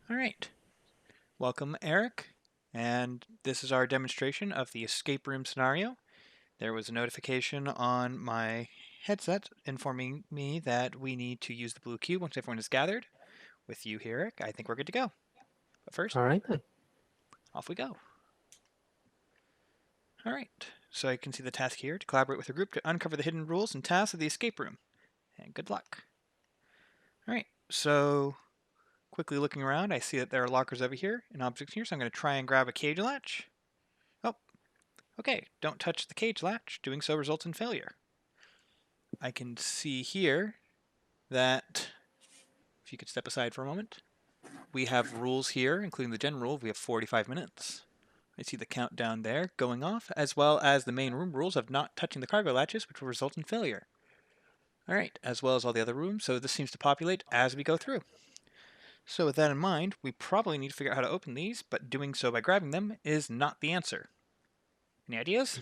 All right. Welcome, Eric. And this is our demonstration of the escape room scenario. There was a notification on my headset informing me that we need to use the blue cube once everyone is gathered. With you here, Eric, I think we're good to go. But first, All right then. off we go. All right. So I can see the task here to collaborate with a group to uncover the hidden rules and tasks of the escape room. And good luck. All right. So quickly looking around, I see that there are lockers over here and objects here. So I'm going to try and grab a cage latch. Oh, okay, don't touch the cage latch. Doing so results in failure. I can see here that, if you could step aside for a moment, we have rules here, including the gen rule. We have 45 minutes. I see the countdown there going off, as well as the main room rules of not touching the cargo latches, which will result in failure. Alright, as well as all the other rooms, so this seems to populate as we go through. So with that in mind, we probably need to figure out how to open these, but doing so by grabbing them is not the answer. Any ideas?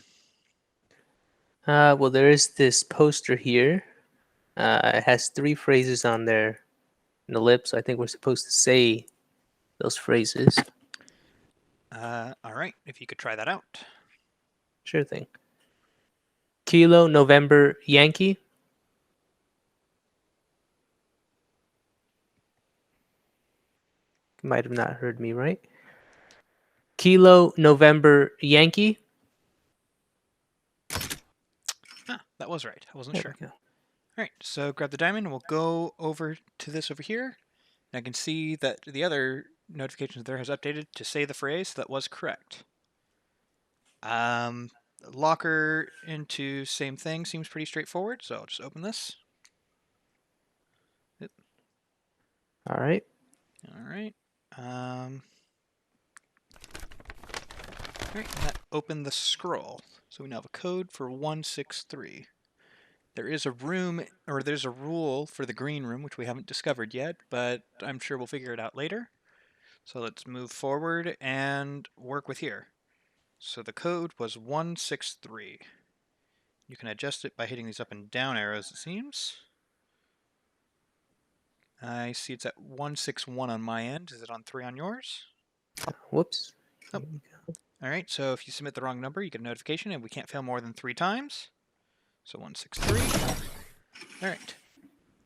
Well, there is this poster here. It has three phrases on there in the lip, so I think we're supposed to say those phrases. Alright, if you could try that out. Sure thing. Kilo November Yankee. Might have not heard me right. Kilo November Yankee. Ah, that was right. I wasn't There sure. we go. Alright, so grab the diamond and we'll go over to this over here. And I can see that the other notifications there has updated to say the phrase that was correct. Locker into same thing seems pretty straightforward, so I'll just open this. All right. Alright. Alright, and that opened the scroll. So we now have a code for 163. There is a room, or there's a rule for the green room, which we haven't discovered yet, but I'm sure we'll figure it out later. So let's move forward and work with here. So the code was 163. You can adjust it by hitting these up and down arrows, it seems. I see it's at 161 on my end. Is it on 3 on yours? Whoops. Oh. Alright, so if you submit the wrong number, you get a notification, and we can't fail more than 3 times. So 163. Alright.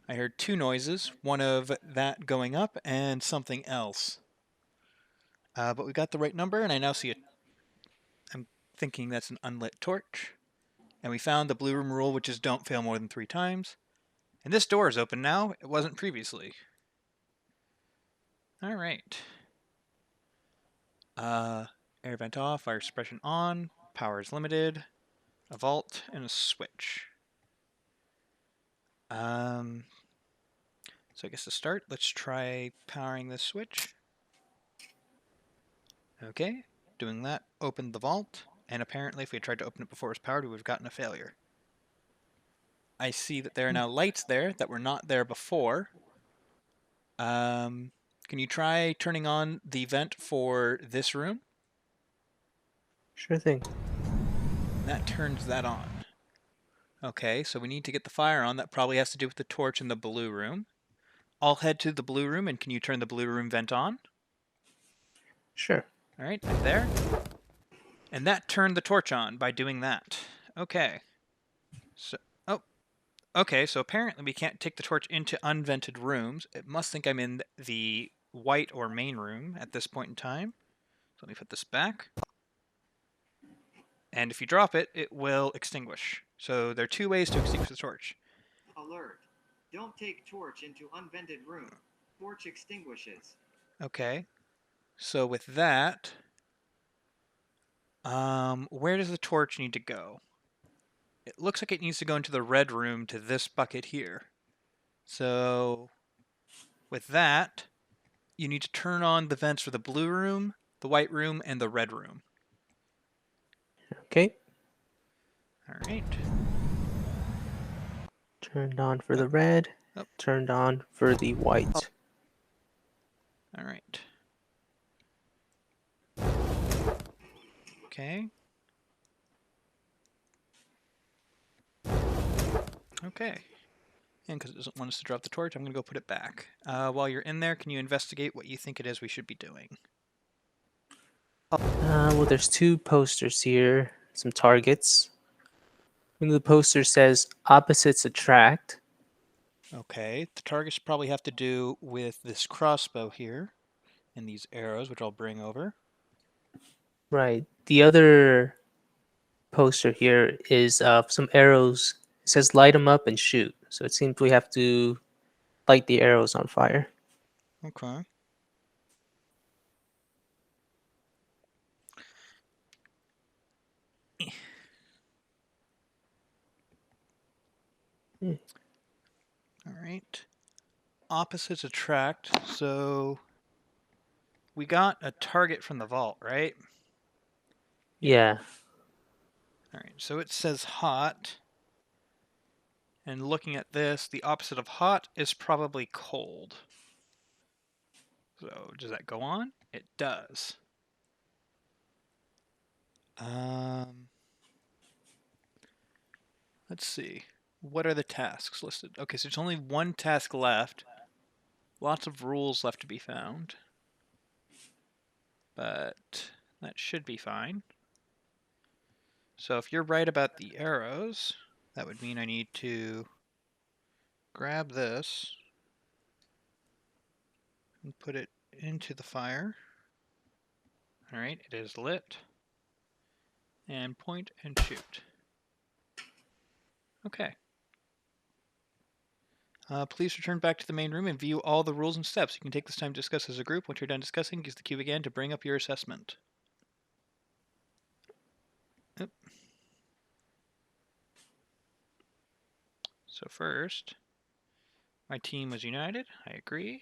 I heard 2 noises, one of that going up and something else. But we got the right number, and I now see it. I'm thinking that's an unlit torch. And we found the blue room rule, which is don't fail more than 3 times. And this door is open now. It wasn't previously. Alright. Air vent off, fire suppression on, power is limited, a vault, and a switch. So I guess to start, let's try powering this switch. Okay, doing that opened the vault, and apparently if we had tried to open it before it was powered, we would have gotten a failure. I see that there are now lights there that were not there before. Can you try turning on the vent for this room? Sure thing. That turns that on. Okay, so we need to get the fire on. That probably has to do with the torch in the blue room. I'll head to the blue room, and can you turn the blue room vent on? Sure. All right, there. And that turned the torch on by doing that. Okay. So, oh, okay, so apparently we can't take the torch into unvented rooms. It must think I'm in the white or main room at this point in time. So let me put this back. And if you drop it, it will extinguish. So there are 2 ways to extinguish the torch. Alert. Don't take torch into unvented room. Torch extinguishes. Okay. So with that, where does the torch need to go? It looks like it needs to go into the red room to this bucket here. So with that, you need to turn on the vents for the blue room, the white room, and the red room. Okay. All right. Turned on for the red. Oh. Turned on for the white. All right. Okay. Okay. And because it doesn't want us to drop the torch, I'm going to go put it back. While you're in there, can you investigate what you think it is we should be doing? Well, there's 2 posters here, some targets. One of the posters says opposites attract. Okay, the targets probably have to do with this crossbow here and these arrows, which I'll bring over. Right. The other poster here is some arrows. It says light them up and shoot. So it seems we have to light the arrows on fire. Okay. Hmm. All right. Opposites attract. So we got a target from the vault, right? Yeah. All right. So it says hot. And looking at this, the opposite of hot is probably cold. So does that go on? It does. Let's see. What are the tasks listed? Okay, so there's only one task left. Lots of rules left to be found. But that should be fine. So if you're right about the arrows, that would mean I need to grab this and put it into the fire. Alright, it is lit. And point and shoot. Okay. Please return back to the main room and view all the rules and steps. You can take this time to discuss as a group. Once you're done discussing, use the cube again to bring up your assessment. Oop. So first, my team was united. I agree.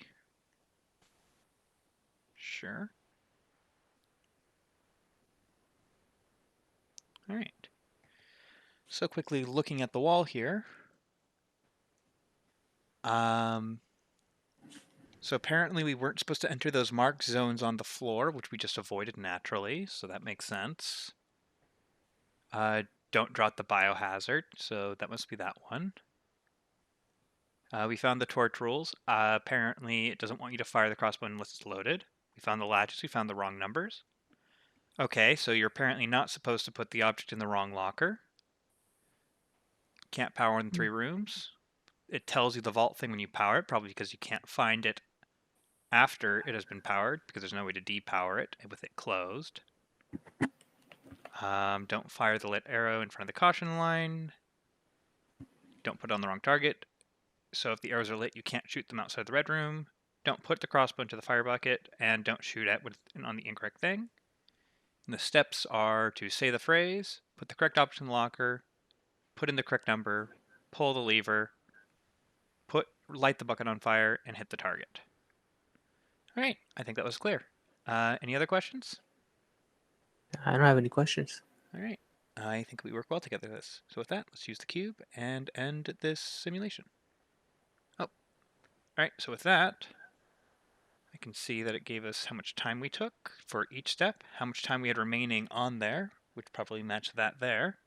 Sure. All right. So quickly looking at the wall here. So apparently we weren't supposed to enter those marked zones on the floor, which we just avoided naturally, so that makes sense. Don't drop the biohazard, so that must be that one. We found the torch rules. Apparently it doesn't want you to fire the crossbow unless it's loaded. We found the latches, we found the wrong numbers. Okay, so you're apparently not supposed to put the object in the wrong locker. Can't power in 3 rooms. It tells you the vault thing when you power it, probably because you can't find it after it has been powered, because there's no way to depower it with it closed. Don't fire the lit arrow in front of the caution line. Don't put it on the wrong target. So if the arrows are lit, you can't shoot them outside the red room. Don't put the crossbow into the fire bucket, and don't shoot at on the incorrect thing. And the steps are to say the phrase, put the correct object in the locker, put in the correct number, pull the lever, light the bucket on fire, and hit the target. All right, I think that was clear. Any other questions? I don't have any questions. All right, I think we work well together this. So with that, let's use the cube and end this simulation. Oh, all right, so with that, I can see that it gave us how much time we took for each step, how much time we had remaining on there, which probably matched that there.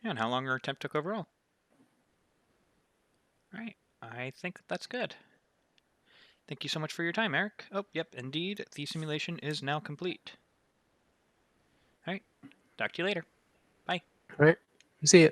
And how long our attempt took overall. All right, I think that's good. Thank you so much for your time, Eric. Oh, yep, indeed, the simulation is now complete. All right, talk to you later. Bye. All right. See ya.